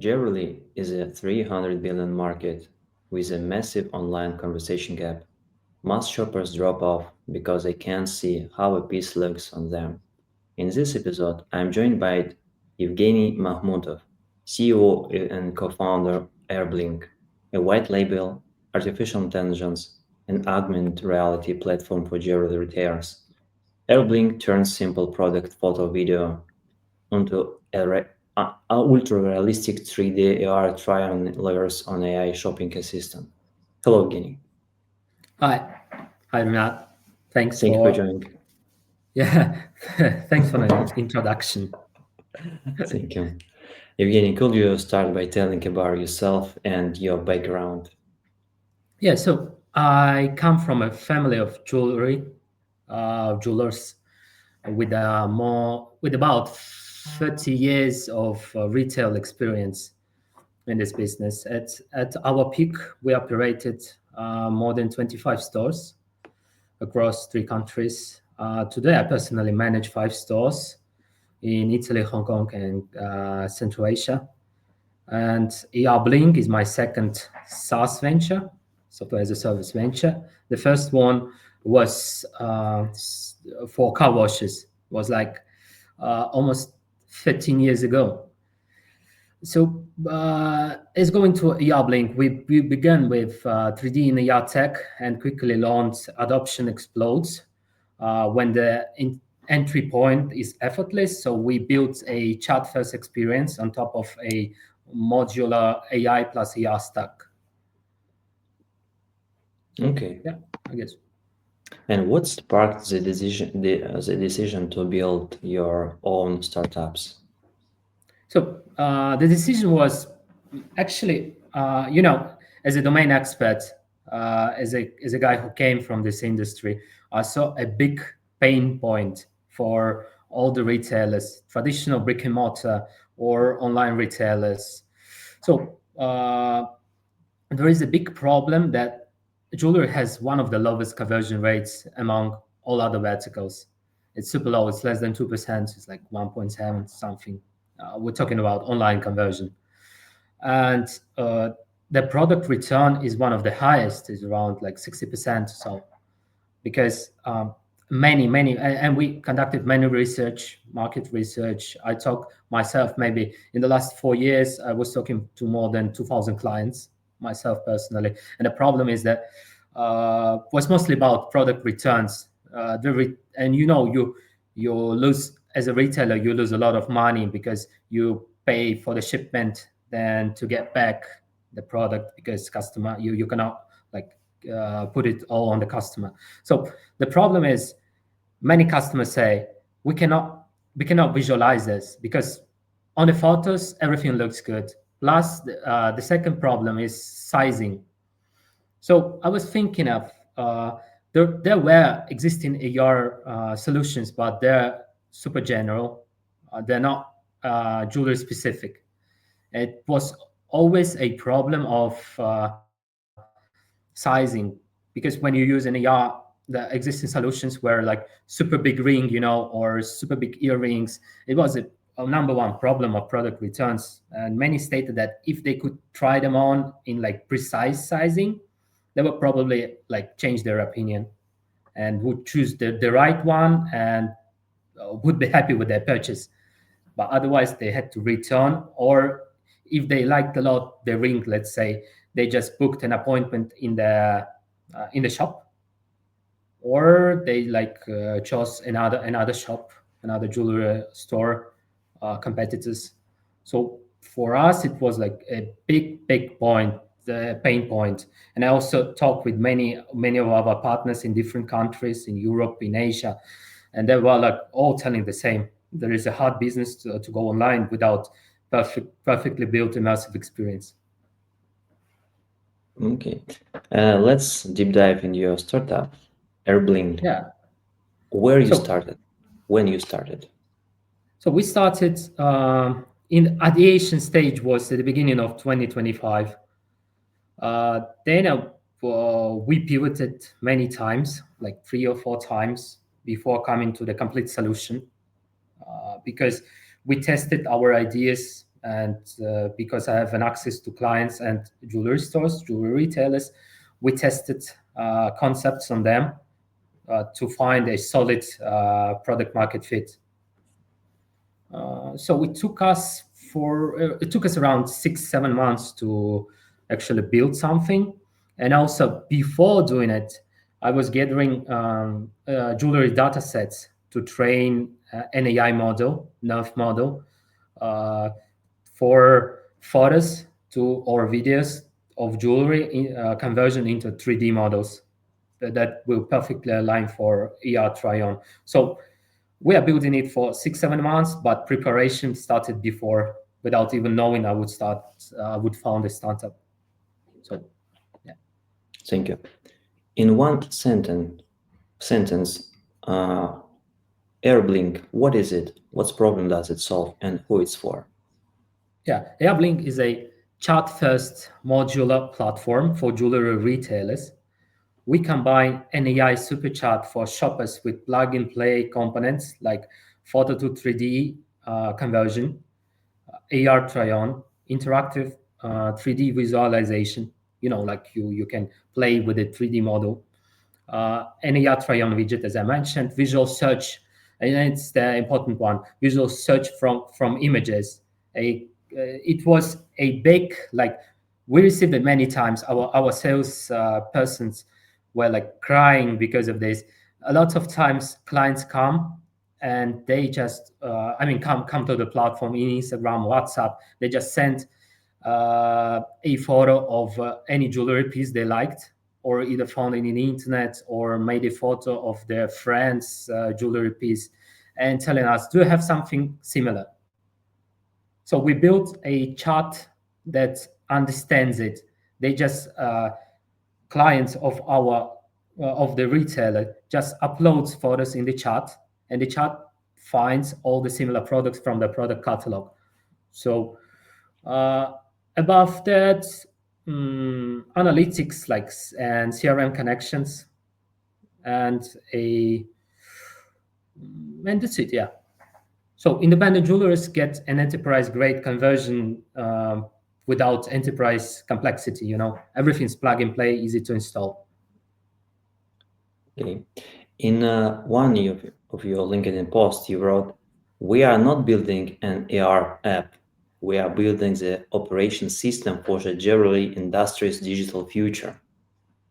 Jewelry is a 300 billion market with a massive online conversation gap. Most shoppers drop off because they can't see how a piece looks on them. In this episode, I'm joined by Yevgeniy Makhmutov, CEO and co-founder Arbling, a white label, artificial intelligence, and augmented reality platform for jewelry retailers. Arbling turns simple product photo video onto a ultra-realistic 3D AR try-on layers on AI shopping assistant. Hello, Evgeny. Hi, hi, Renat. Thanks Thank you for for joining. yeah, thanks for the introduction. Thank you. Evgeny, could you start by telling about yourself and your background? Yeah, so I come from a family of jewelers, with about 30 years of retail experience in this business. At our peak, we operated more than 25 stores across 3 countries. Today, I personally manage 5 stores in Italy, Hong Kong, and Central Asia. And Arbling is my second SaaS venture, software as a service venture. The first one was for car washes. It was like almost 13 years ago. So it's going to Arbling. We began with 3D in AR tech and quickly launched adoption explodes when the entry point is effortless. So we built a chat first experience on top of a modular AI plus AR stack. Okay. Yeah, I guess. And what sparked the decision to build your own startups? So the decision was actually, as a domain expert, as a guy who came from this industry, I saw a big pain point for all the retailers, traditional brick and mortar or online retailers. So there is a big problem that jewelry has one of the lowest conversion rates among all other verticals. It's super low. It's less than 2%. It's like 1.7 something. We're talking about online conversion. And the product return is one of the highest, is around like 60%. So because and we conducted many research, market research. I talked myself, maybe in the last 4 years, I was talking to more than 2,000 clients myself personally. And the problem is that was mostly about product returns. And you lose, as a retailer, you lose a lot of money because you pay for the shipment then to get back the product, because customer, you cannot like put it all on the customer. So the problem is, many customers say we cannot visualize this because on the photos everything looks good. Plus the second problem is sizing. So I was thinking of there were existing AR solutions, but they're super general. They're not jewelry specific. It was always a problem of sizing, because when you use an AR, the existing solutions were like super big ring, or super big earrings. It was a number one problem of product returns. And many stated that if they could try them on in like precise sizing, they would probably like change their opinion and would choose the right one and would be happy with their purchase. But otherwise they had to return, or if they liked a lot the ring, let's say, they just booked an appointment in the shop, or they like chose another shop, another jewelry store competitors. So for us it was like a big point, the pain point. And I also talked with many of our partners in different countries, in Europe, in Asia, and they were like all telling the same: there is a hard business to go online without perfectly built immersive experience. Okay. Let's deep dive into your startup, Arbling. Yeah. Where you So started, when you started. So we started in at the Asian stage was at the beginning of 2025. Then we pivoted many times, like 3 or 4 times, before coming to the complete solution, because we tested our ideas And because I have an access to clients and jewelry stores, jewelry retailers, we tested concepts on them to find a solid product market fit. So it took us around 6-7 months to actually build something. And also before doing it, I was gathering jewelry data sets to train an AI model, nerve model, uh, for photos to or videos of jewelry conversion into 3D models that will perfectly align for AR try-on. So we are building it for 6-7 months, but preparation started before, without even knowing I would found a startup. So yeah. Thank you. In one sentence, uh, Arbling, what is it? What problem does it solve, and who it's for? Yeah, Arbling is a chat-first modular platform for jewelry retailers. We combine an AI super chat for shoppers with plug-and-play components like photo to 3D conversion, AR try-on, interactive 3D visualization. Like you can play with a 3D model. An AR try-on widget, as I mentioned, visual search, and it's the important one. Visual search from images. It was a big, like, we received it many times. Our sales persons were like crying because of this. A lot of times clients come and they just come to the platform in Instagram, WhatsApp. They just send a photo of any jewelry piece they liked, or either found in the internet, or made a photo of their friend's jewelry piece, and telling us, do you have something similar? So we built a chat that understands it. They just clients of the retailer just uploads photos in the chat, and the chat finds all the similar products from the product catalog. So uh, above that, analytics like and CRM connections, and a and that's it. Yeah. So independent jewelers get an enterprise grade conversion without enterprise complexity. Everything's plug and play, easy to install. Okay. In one of your LinkedIn posts, you wrote, "We are not building an AR app. We are building the operation system for the jewelry industry's digital future."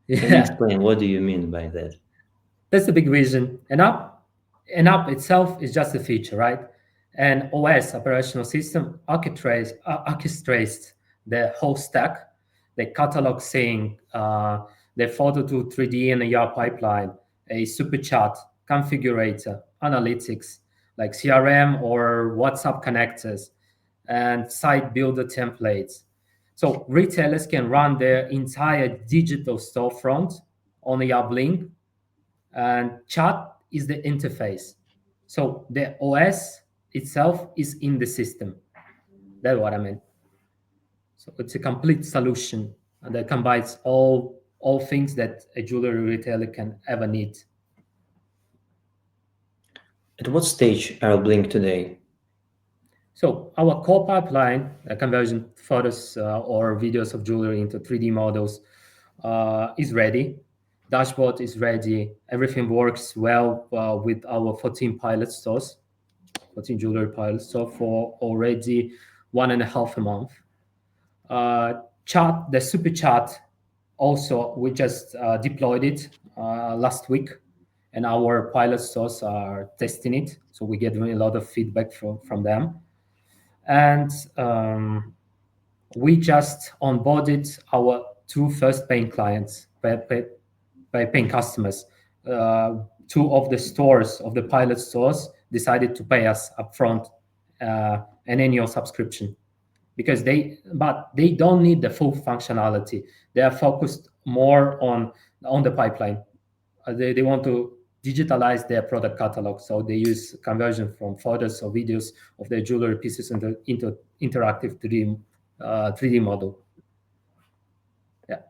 Can you Yeah. explain what do you mean by that? That's the big vision. An app itself is just a feature, right? An OS, operational system, orchestrates the whole stack, the catalog sync, the photo to 3D and AR pipeline, a super chat, configurator, analytics, like CRM or WhatsApp connectors, and site builder templates. So retailers can run their entire digital storefront on the Arbling, and chat is the interface. So the OS itself is in the system. That's what I meant. So it's a complete solution that combines all things that a jewelry retailer can ever need. At what stage are Blink today? So our core pipeline, conversion photos or videos of jewelry into 3D models, is ready. Dashboard is ready. Everything works well with our 14 pilot stores, 14 jewelry pilot store for already 1.5 months. The super chat, also we just deployed it last week, and our pilot stores are testing it. So we get a lot of feedback from them, and we just onboarded our two first paying clients, by paying customers. Two of the stores, of the pilot stores, decided to pay us upfront an annual subscription, because they don't need the full functionality. They are focused more on the pipeline. They want to digitalize their product catalog, so they use conversion from photos or videos of their jewelry pieces into interactive 3D model. Yeah.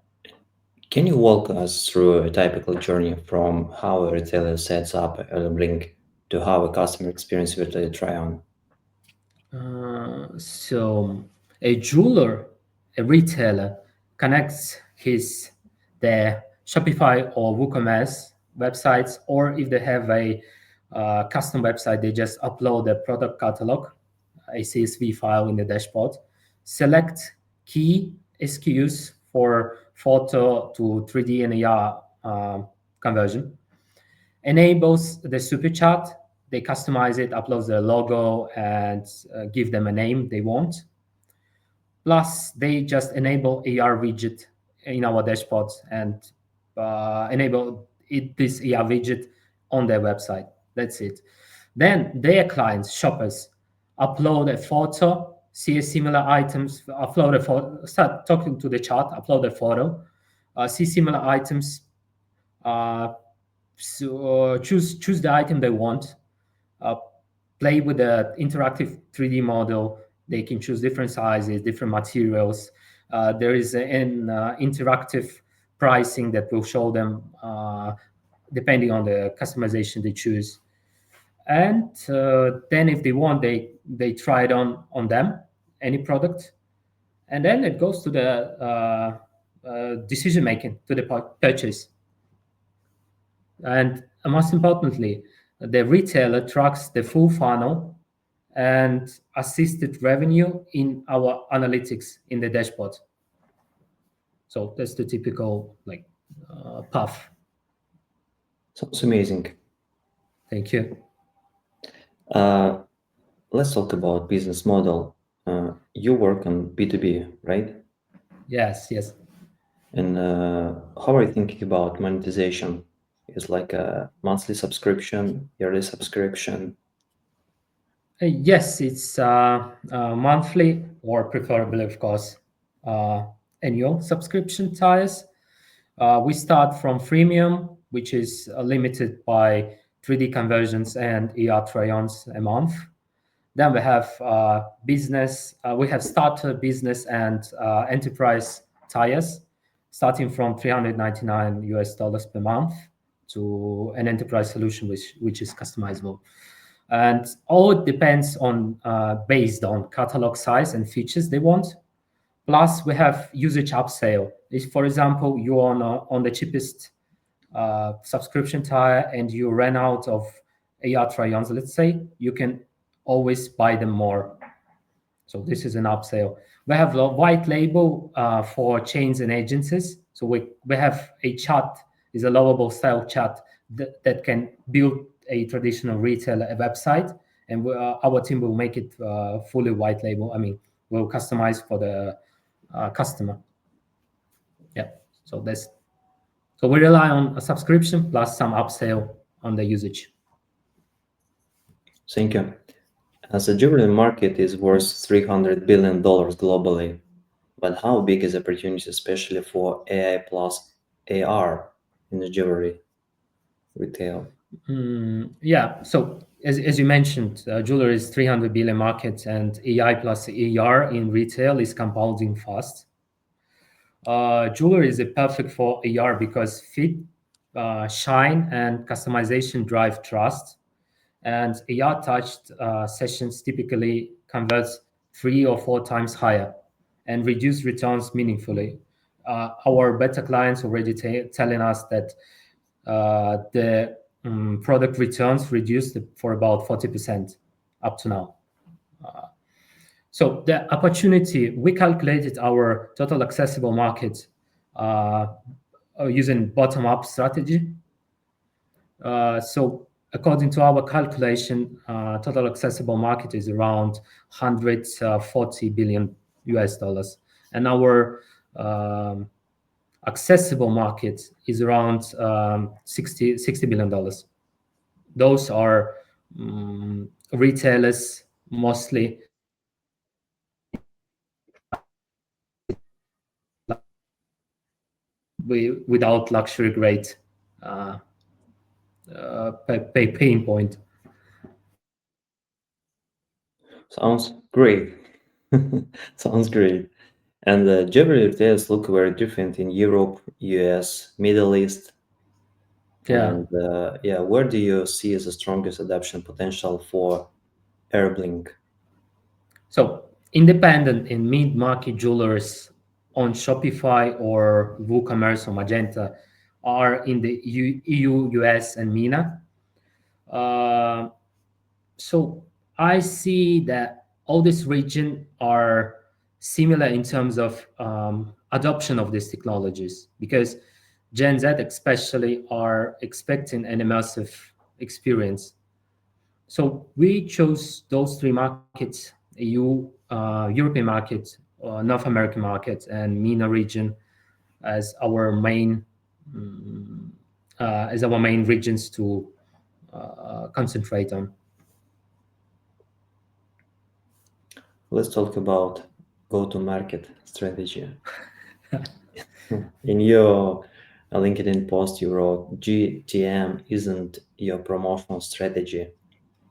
Can you walk us through a typical journey from how a retailer sets up a Blink to how a customer experience virtually try on? So a jeweler, a retailer connects his their Shopify or WooCommerce websites, or if they have a custom website, they just upload the product catalog, a CSV file in the dashboard, select key SKUs for photo to 3D and AR conversion, enables the super chat. They customize it, upload the logo, and give them a name they want. Plus, they just enable AR widget in our dashboards and this AR widget on their website. That's it. Then their clients, shoppers, upload a photo, see a similar items, upload a photo, start talking to the chart, upload a photo, see similar items, uh, choose the item they want, uh, play with the interactive 3D model. They can choose different sizes, different materials. There is an interactive pricing that will show them depending on the customization they choose. And then if they want, they try it on them, any product, and then it goes to the decision making, to the purchase. And most importantly, the retailer tracks the full funnel and assisted revenue in our analytics in the dashboard. So that's the typical path. Sounds amazing. Thank you. Uh, let's talk about business model. You work on B2B, right? Yes. And how are you thinking about monetization? Is like a monthly subscription, yearly subscription? Yes, it's monthly or preferably, of course, uh, annual subscription tires. We start from freemium, which is limited by 3D conversions and ER try-ons a month. Then we have business. We have starter, business, and enterprise tires, starting from $399 per month to an enterprise solution, which is customizable. And all it depends on based on catalog size and features they want. Plus, we have usage upsell. If, for example, you're on the cheapest subscription tire and you ran out of AR try-ons, let's say, you can always buy them more. So this is an upsell. We have a white label for chains and agencies. So we have a chat, is a lovable style chat that can build a traditional retailer a website, and our team will make it fully white label. I mean, we'll customize for the customer. Yeah. So we rely on a subscription plus some upsell on the usage. Thank you. As the jewelry market is worth $300 billion globally, but how big is the opportunity, especially for AI plus AR in the jewelry retail? Yeah. So as you mentioned, jewelry is 300 billion market, and AI plus AR in retail is compounding fast. Jewelry is perfect for AR because fit, shine, and customization drive trust. And AR touched sessions typically converts 3 or 4 times higher and reduce returns meaningfully. Our beta clients already telling us that the product returns reduced for about 40% up to now. So the opportunity, we calculated our total accessible market uh, using bottom-up strategy. So according to our calculation, total accessible market is around 140 billion US dollars, and our accessible market is around 60 billion dollars. Those are retailers mostly without luxury grade uh, pain point. Sounds great. Sounds great. And the jewelry retailers look very different in Europe, US, Middle East. Yeah. And yeah, where do you see the strongest adoption potential for Arbling? So independent and mid-market jewelers on Shopify or WooCommerce or Magenta are in the EU, US, and MENA. Uh, so I see that all these regions are similar in terms of adoption of these technologies because Gen Z especially are expecting an immersive experience. So we chose those three markets: European market, North American market, and MENA region as our main mm, regions to concentrate on. Let's talk about go-to-market strategy. In your LinkedIn post, you wrote GTM isn't your promotional strategy,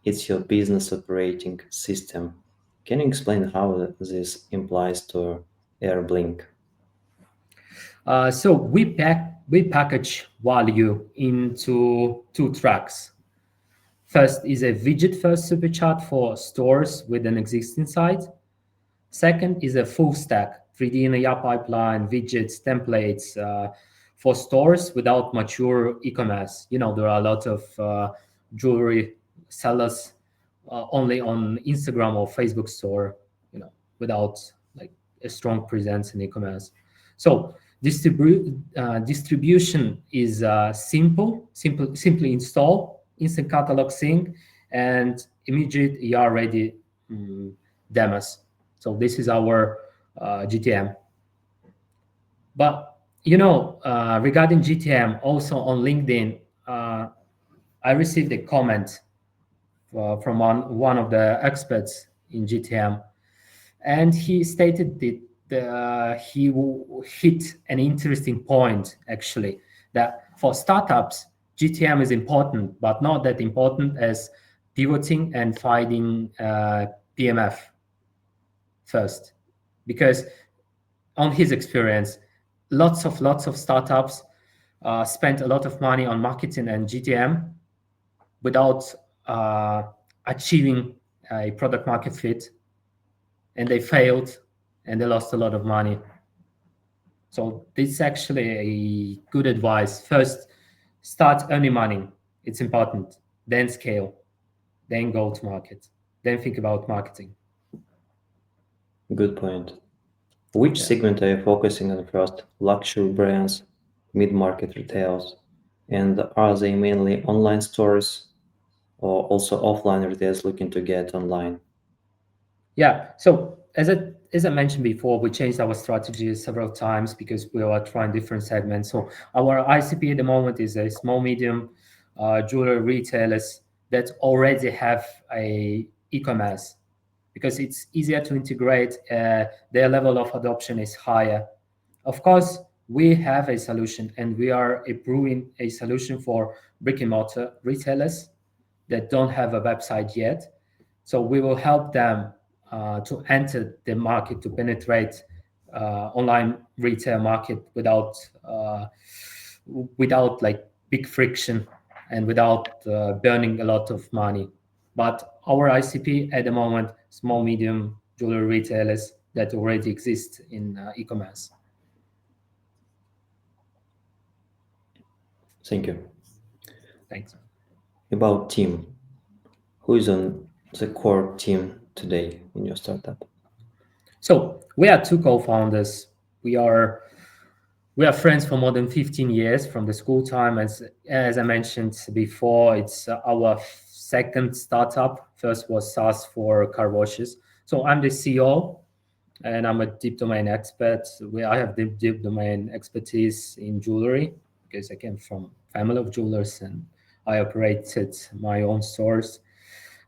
it's your business operating system. Can you explain how this implies to Arbling? So we package value into two tracks. First is a widget first superchat for stores with an existing site. Second is a full stack 3D and AI pipeline, widgets, templates for stores without mature e-commerce. You know, there are a lot of jewelry sellers only on Instagram or Facebook store, you know, without like a strong presence in e-commerce. So distribution is simply install, instant catalog sync, and immediate ER ready demos. So this is our GTM. But regarding GTM, also on LinkedIn, I received a comment from one of the experts in GTM, and he stated that hit an interesting point actually, that for startups GTM is important, but not that important as pivoting and finding PMF first, because on his experience, lots of startups spent a lot of money on marketing and GTM without uh, achieving a product market fit, and they failed and they lost a lot of money. So this is actually a good advice. First, start earning money. It's important. Then scale. Then go to market. Then think about marketing. Good point. Which Yeah. segment are you focusing on first? Luxury brands, mid-market retails, and are they mainly online stores or also offline retailers looking to get online? Yeah. So as I mentioned before, we changed our strategy several times because we are trying different segments. So our ICP at the moment is a small medium jewelry retailers that already have a e-commerce because it's easier to integrate. Their level of adoption is higher. Of course, we have a solution, and we are improving a solution for brick and mortar retailers that don't have a website yet. So we will help them to enter the market, to penetrate online retail market without like big friction and without burning a lot of money. But our ICP at the moment, small medium jewelry retailers that already exist in e-commerce. Thank you. Thanks. About team, who is on the core team today in your startup? So we are two co-founders. We are friends for more than 15 years from the school time. As I mentioned before, it's our second startup. First was SaaS for car washes. So I'm the CEO, and I'm a deep domain expert. I have deep domain expertise in jewelry because I came from family of jewelers and I operated my own stores.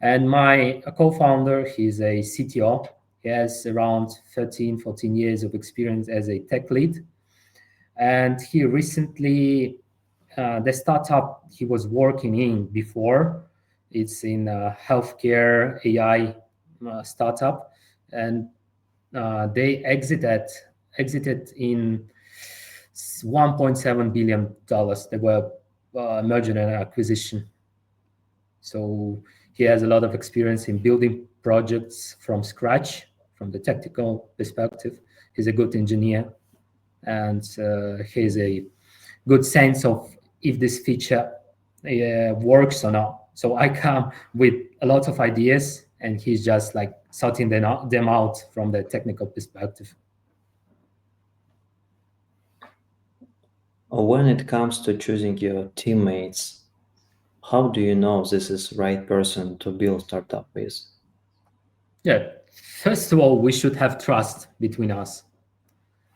And my co-founder, he's a CTO. He has around 13, 14 years of experience as a tech lead. And he recently, the startup he was working in before, it's in a healthcare AI startup. And they exited in $1.7 billion. They were merger and acquisition. So he has a lot of experience in building projects from scratch, from the technical perspective. He's a good engineer, and he has a good sense of if this feature works or not. So I come with a lot of ideas, and he's just like sorting them out from the technical perspective. When it comes to choosing your teammates, how do you know this is right person to build startup with? Yeah, first of all, we should have trust between us.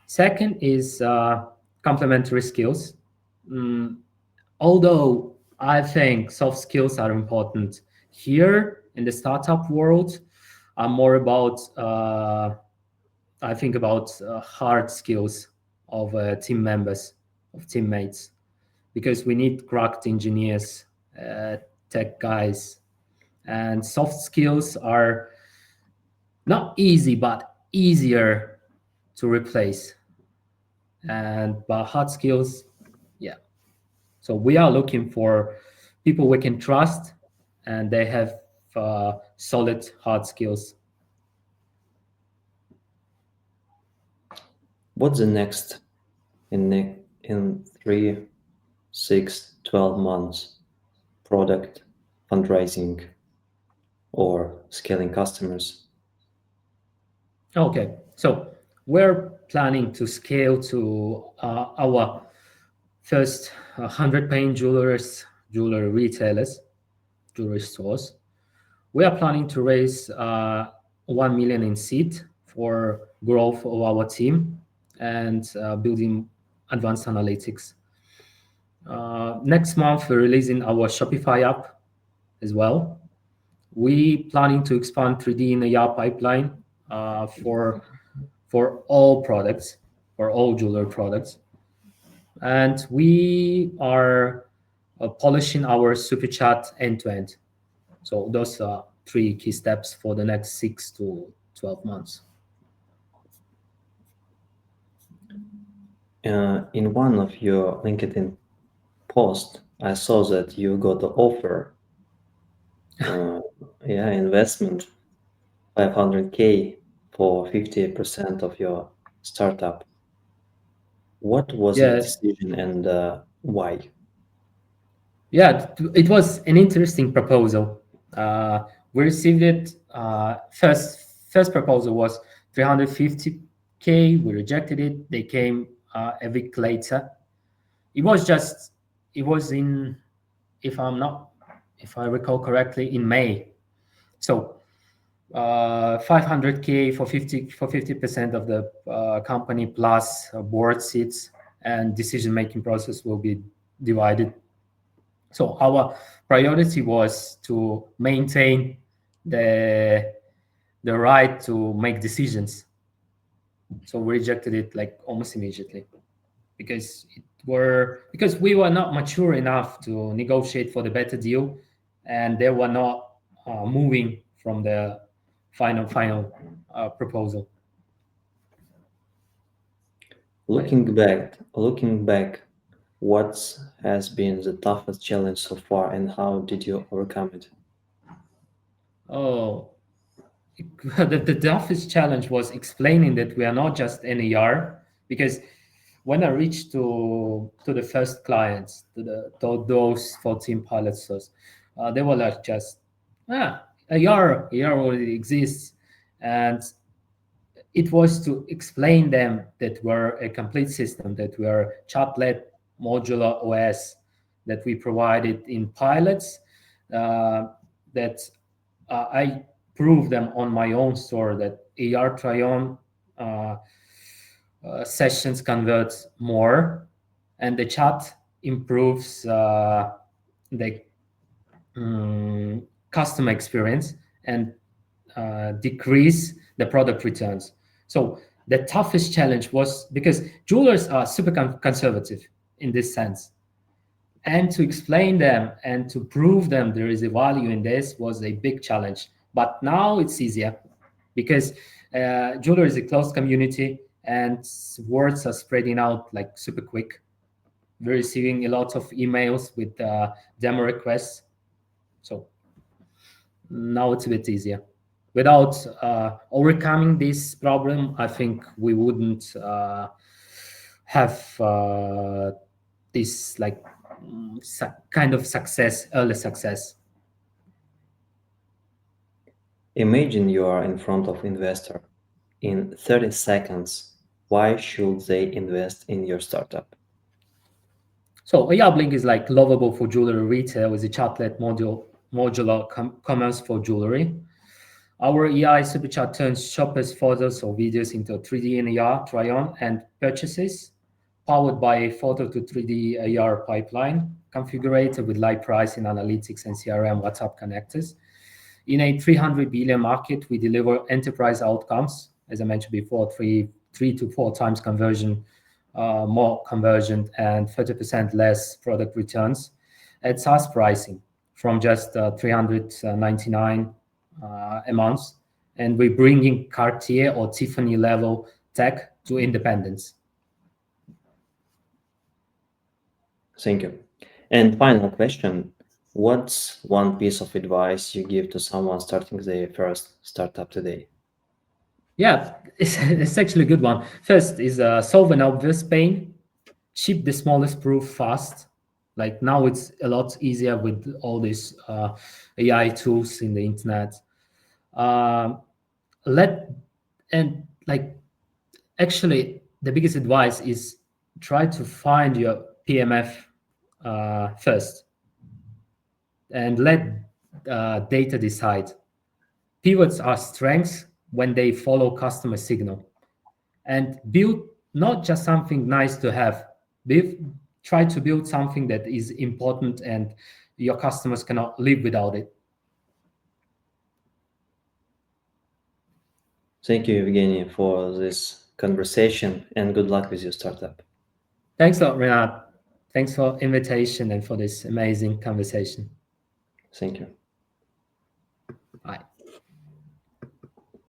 Second is complementary skills. Mm, Although I think soft skills are important here in the startup world, I'm more about I think about hard skills of team members, of teammates, because we need cracked engineers, uh, tech guys, and soft skills are not easy but easier to replace. And but hard skills, yeah. So we are looking for people we can trust, and they have solid hard skills. What's the next in 3, 6, 12 months? Product, fundraising, or scaling customers? Okay, so we're planning to scale to our first 100 paying jewelry retailers, jewelry stores. We are planning to raise 1 million in seed for growth of our team and building advanced analytics. Next month, we're releasing our Shopify app as well. We planning to expand 3D in AR pipeline for all products, for all jewelry products, and we are polishing our super chat end to end. So those are three key steps for the next 6 to 12 months. In one of your LinkedIn posts, I saw that you got the offer, uh, yeah, investment 500K for 50% of your startup. What was the Yeah, decision and why? yeah, it was an interesting proposal. We received it. First proposal was 350K. We rejected it. They came a week later. It was just it was in, if I'm not, if I recall correctly, in May. So 500K for 50% of the company plus board seats, and decision making process will be divided. So our priority was to maintain the the right to make decisions. So we rejected it like almost immediately because we were not mature enough to negotiate for the better deal, and they were not moving from the final proposal. Right. Looking back, what has been the toughest challenge so far, and how did you overcome it? Oh, the toughest challenge was explaining that we are not just NAR, because when I reached to the first clients, to those 14 pilot stores, they were like just AR already exists, and it was to explain them that we're a complete system, that we are chat-led modular OS, that we provided in pilots, uh, that I proved them on my own store that AR try-on uh, sessions convert more, and the chat improves the customer experience and decrease the product returns. So the toughest challenge was because jewelers are super conservative in this sense, and to explain them and to prove them there is a value in this was a big challenge. But now it's easier because jeweler is a closed community, and words are spreading out like super quick. We're receiving a lot of emails with demo requests. So Now it's a bit easier. Without overcoming this problem, I think we wouldn't have this like kind of success, early success. Imagine you are in front of investor. In 30 seconds, why should they invest in your startup? So Arbling is like lovable for jewelry retail with a chatlet modular commerce for jewelry. Our AI superchat turns shoppers' photos or videos into 3D and AR try-on and purchases, powered by a photo to 3D AR pipeline, configured with live pricing analytics and CRM WhatsApp connectors. In a 300 billion market, we deliver enterprise outcomes, as I mentioned before, three to four times conversion, more conversion, and 30% less product returns at SaaS pricing from just 399 a month. And we're bringing Cartier or Tiffany level tech to independence. Thank you. And final question, what's one piece of advice you give to someone starting their first startup today? Yeah, it's actually a good one. First is solve an obvious pain, ship the smallest proof fast. Like now it's a lot easier with all these AI tools in the internet. Um, let and like actually the biggest advice is try to find your PMF first and let data decide. Pivots are strengths when they follow customer signal and build not just something nice to have. Build, try to build something that is important and your customers cannot live without it. Thank you, Evgeny, for this conversation and good luck with your startup. Thanks a lot, Renat. Thanks for invitation and for this amazing conversation. Thank you.